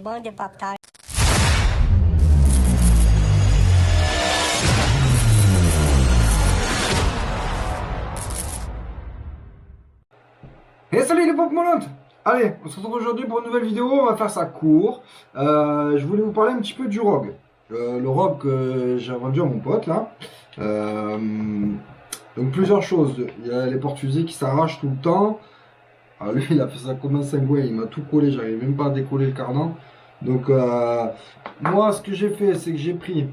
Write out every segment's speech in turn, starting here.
bon de papa. Et salut les pompes molantes. Allez, on se retrouve aujourd'hui pour une nouvelle vidéo, on va faire ça court. Je voulais vous parler un petit peu du ROG. Le ROG que j'ai vendu à mon pote là. Donc plusieurs choses. Il y a les portes-fusées qui s'arrachent tout le temps. Alors lui il a fait ça comme un cingouin, il m'a tout collé, j'arrive même pas à décoller le cardan. Donc moi ce que j'ai fait c'est que j'ai pris...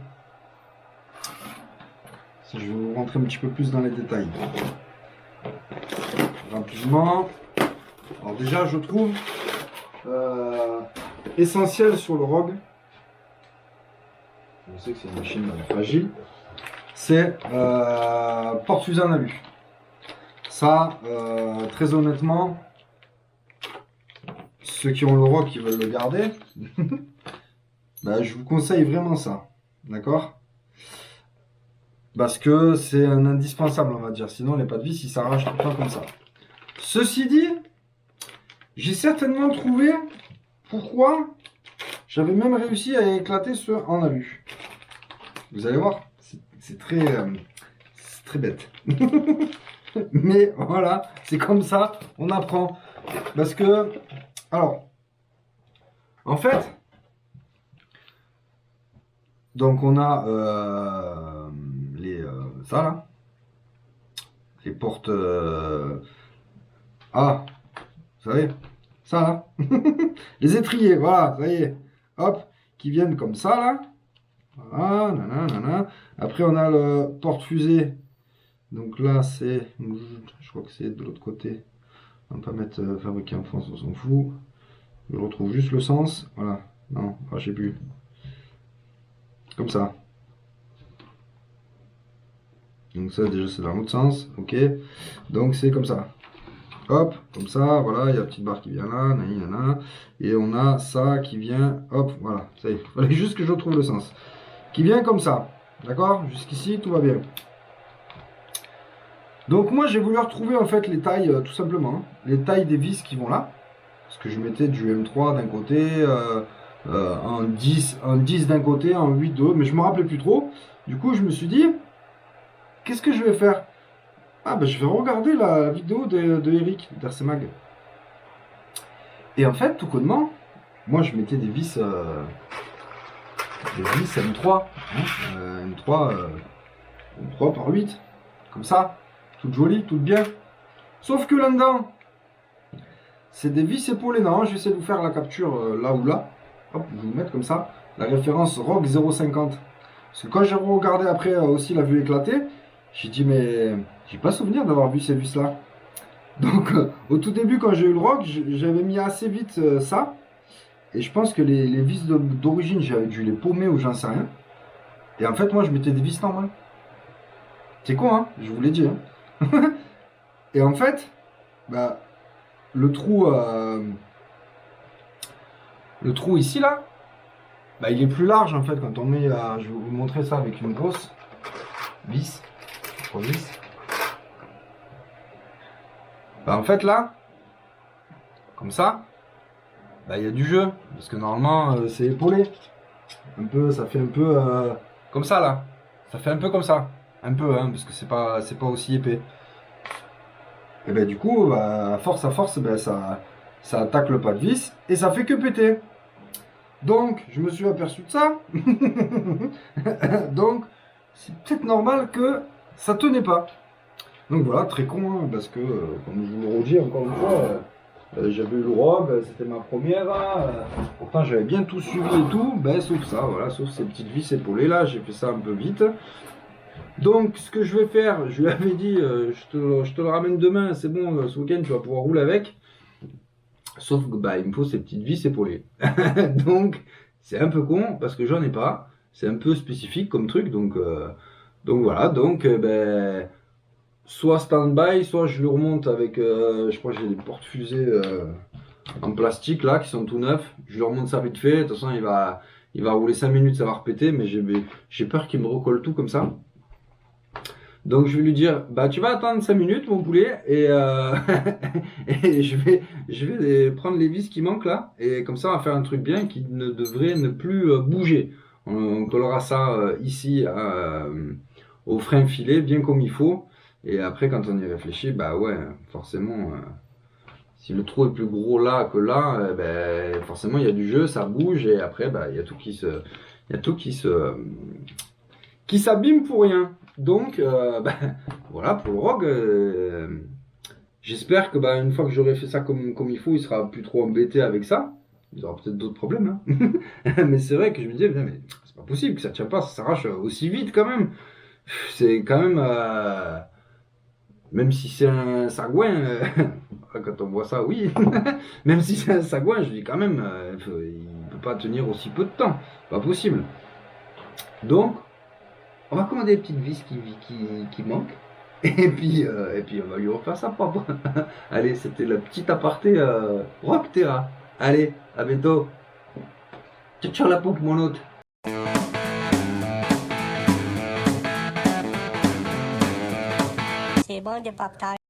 Si je vais vous rentrer un petit peu plus dans les détails. Rapidement. Alors déjà je trouve essentiel sur le ROG, je sais que c'est une machine fragile, c'est porte-fusée en alu. Ça, très honnêtement, ceux qui ont le ROG qui veulent le garder, bah, je vous conseille vraiment ça, d'accord? Parce que c'est un indispensable, on va dire, sinon les pas de vis ils s'arrachent tout le temps comme ça. Ceci dit, j'ai certainement trouvé pourquoi j'avais même réussi à éclater ce en alu. Vous allez voir, c'est très bête. Mais voilà, c'est comme ça, on apprend. Parce que, alors, en fait, donc on a ça là, les portes, ah, vous savez, ça là, les étriers, voilà, ça y est, hop, qui viennent comme ça là. Voilà, nanana. Après on a le porte-fusée. Donc là c'est, je crois que c'est de l'autre côté. On va pas mettre fabriqué en France, on s'en fout. Je retrouve juste le sens. Voilà. Non, je sais plus. Comme ça. Donc ça déjà c'est dans l'autre sens. Ok. Donc c'est comme ça. Hop, comme ça, voilà, il y a la petite barre qui vient là, nanana, et on a ça qui vient, hop, voilà, ça y est, il fallait juste que je retrouve le sens. Qui vient comme ça, d'accord? Jusqu'ici, tout va bien. Donc moi, j'ai voulu retrouver en fait les tailles, tout simplement, hein, les tailles des vis qui vont là. Parce que je mettais du M3 d'un côté, un 10 d'un côté, un 8 de l'autre, mais je me rappelais plus trop. Du coup, je me suis dit, qu'est-ce que je vais faire? Ah ben je vais regarder la vidéo de Eric d'Arsemag. Et en fait, tout connement, moi je mettais des vis M3, hein, M3 par 8, comme ça, toutes jolies, toutes bien. Sauf que là-dedans, c'est des vis épaulées. Non, je vais essayer de vous faire la capture là ou là. Hop, je vais vous mettre comme ça, la référence ROG 050. Parce que quand j'ai regardé après aussi la vue éclatée, j'ai dit mais j'ai pas souvenir d'avoir vu ces vis là. Donc au tout début quand j'ai eu le ROG, j'avais mis assez vite ça. Et je pense que les vis d'origine j'avais dû les paumer ou j'en sais rien. Et en fait moi je mettais des vis normales. C'est con hein, je vous l'ai dit. Hein. Et en fait, bah, le trou ici là, bah, il est plus large en fait quand on met, je vais vous montrer ça avec une grosse vis, bah, en fait là, comme ça, bah, il y a du jeu, parce que normalement c'est épaulé, un peu, ça fait un peu comme ça là, ça fait un peu comme ça, un peu hein, parce que c'est pas aussi épais. Et ben du coup, bah, à force, bah, ça attaque le pas de vis et ça fait que péter. Donc, je me suis aperçu de ça. Donc, c'est peut-être normal que ça tenait pas. Donc voilà, très con, hein, parce que, comme je vous le redis encore une fois, j'avais eu le ROG, c'était ma première. Pourtant, j'avais bien tout suivi et tout, ben, sauf ça, voilà, sauf ces petites vis épaulées là, j'ai fait ça un peu vite. Donc, ce que je vais faire, je lui avais dit, je te le ramène demain, c'est bon, ce week-end, tu vas pouvoir rouler avec. Sauf que bah, il me faut ces petites vis épaulées. Donc, c'est un peu con parce que j'en ai pas. C'est un peu spécifique comme truc. Donc voilà. Donc, ben, soit stand-by, soit je le remonte avec. Je crois que j'ai des porte-fusées en plastique là qui sont tout neufs. Je le remonte ça vite fait. De toute façon, il va rouler 5 minutes, ça va repéter. Mais j'ai peur qu'il me recolle tout comme ça. Donc je vais lui dire, bah tu vas attendre 5 minutes mon poulet et je vais prendre les vis qui manquent là et comme ça on va faire un truc bien qui ne devrait ne plus bouger. On collera ça ici au frein filet bien comme il faut et après quand on y réfléchit, bah ouais forcément si le trou est plus gros là que là, ben, forcément il y a du jeu, ça bouge et après bah, il y a tout il y a tout qui s'abîme pour rien. Donc, bah, voilà, pour le Rogue, j'espère que bah, une fois que j'aurai fait ça comme il faut, il sera plus trop embêté avec ça. Il aura peut-être d'autres problèmes. Hein. Mais c'est vrai que je me disais, mais c'est pas possible que ça tient pas, ça s'arrache aussi vite quand même. C'est quand même, même si c'est un sagouin, quand on voit ça, oui. Même si c'est un sagouin, je dis quand même, il peut pas tenir aussi peu de temps. Pas possible. Donc, on va commander des petites vis qui manquent. Et puis, on va lui refaire sa propre. Allez, c'était le petit aparté Rock Terra. Allez, à bientôt. Ciao, ciao la pompe, mon hôte. C'est bon de papa.